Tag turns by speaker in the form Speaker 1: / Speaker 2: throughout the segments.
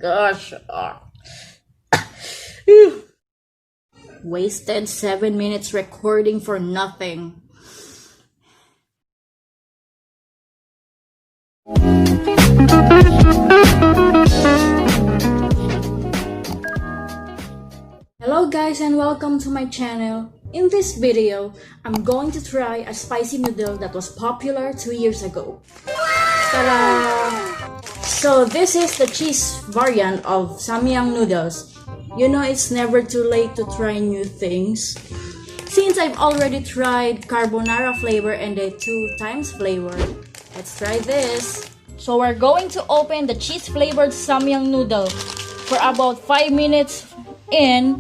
Speaker 1: Gosh. Wasted 7 minutes recording for nothing. Hello guys and welcome to my channel. In this video, I'm going to try a spicy noodle that was popular 2 years ago. Ta-da! So this is the cheese variant of Samyang noodles. You know, it's never too late to try new things. Since I've already tried carbonara flavor and the 2 times flavor, let's try this. So we're going to open the cheese flavored Samyang noodle for about 5 minutes in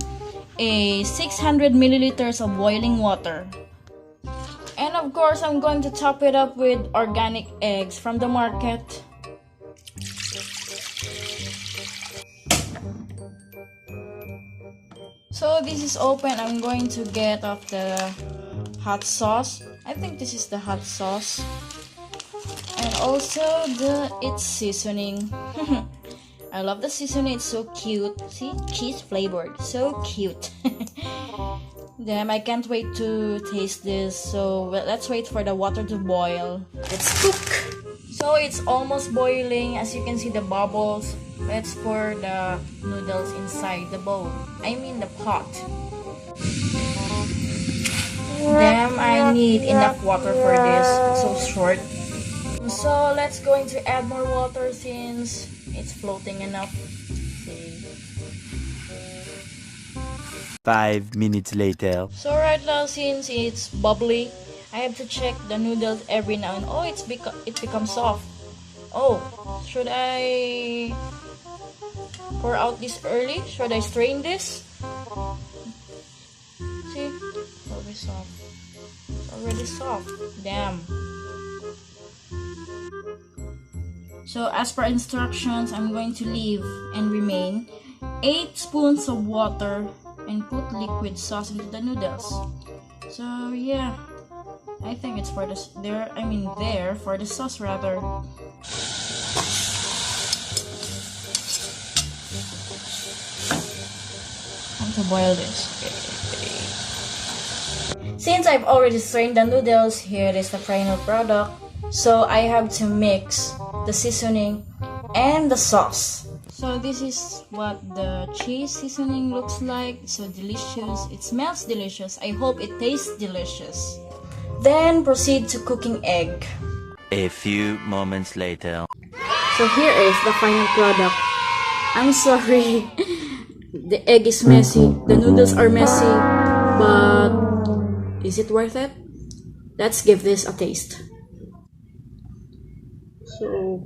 Speaker 1: a 600 milliliters of boiling water. And of course, I'm going to top it up with organic eggs from the market. So this is open. I'm going to get off the hot sauce. I think this is the hot sauce. And also its seasoning. I love the seasoning, it's so cute. See, cheese flavored, so cute. Damn, I can't wait to taste this. So let's wait for the water to boil. Let's cook. So it's almost boiling. As you can see the bubbles. Let's pour the noodles inside the bowl. I mean the pot. Damn, I need enough water for this. It's so short. So let's going to add more water since it's floating enough. See.
Speaker 2: 5 minutes later.
Speaker 1: So right now, since it's bubbly, I have to check the noodles every now and then. Oh, it becomes soft. Oh, should I pour out this early? Should I strain this? See, it's already soft. It's already soft. Damn. So as per instructions, I'm going to leave and remain 8 spoons of water and put liquid sauce into the noodles. So yeah, I think it's for this there for the sauce rather. I'm to boil this. Since I've already strained the noodles, here is the final product. So I have to mix the seasoning and the sauce. So this is what the cheese seasoning looks like. So delicious. It smells delicious. I hope it tastes delicious. Then proceed to cooking egg.
Speaker 2: A few moments later.
Speaker 1: So here is the final product. I'm sorry. The egg is messy. The noodles are messy. But is it worth it? Let's give this a taste. So,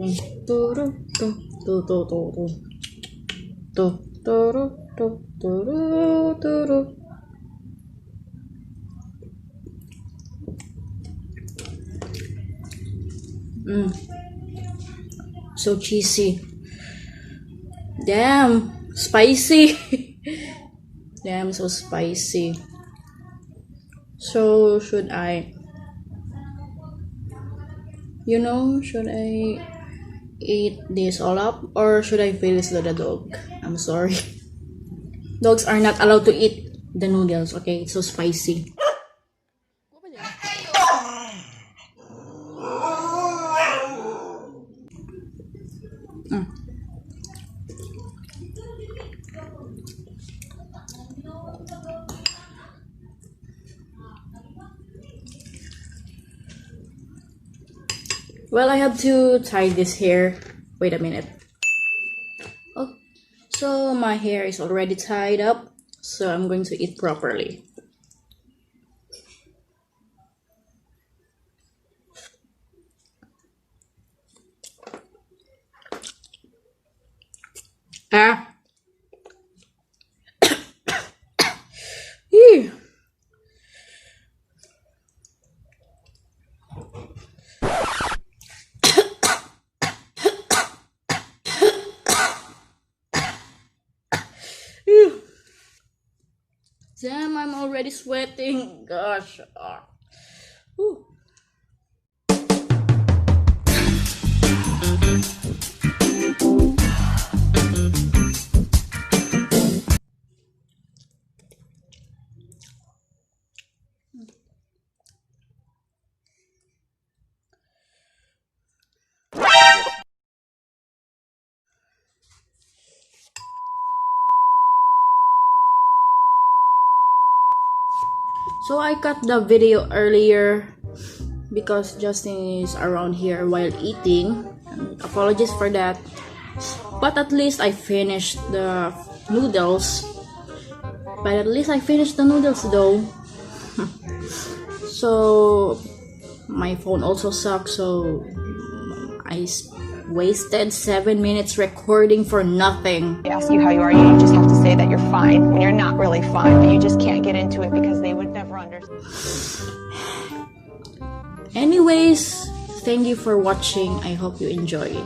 Speaker 1: so cheesy. Damn, spicy. Damn, so spicy. So should I? Should I eat this all up or should I feed this to the dog? I'm sorry. Dogs are not allowed to eat the noodles, okay? It's so spicy. Well, I have to tie this hair. Wait a minute. Oh, so my hair is already tied up. So I'm going to eat properly. Ah. Ew. Damn, I'm already sweating. Gosh. Whew. So I cut the video earlier because Justin is around here while eating. Apologies for that. But at least I finished the noodles. Though. So my phone also sucks, so I wasted 7 minutes recording for nothing.
Speaker 3: They ask you how you are, you just have to say that you're fine when you're not really fine, but you just can't get into it because they would never understand.
Speaker 1: Anyways, thank you for watching. I hope you enjoy.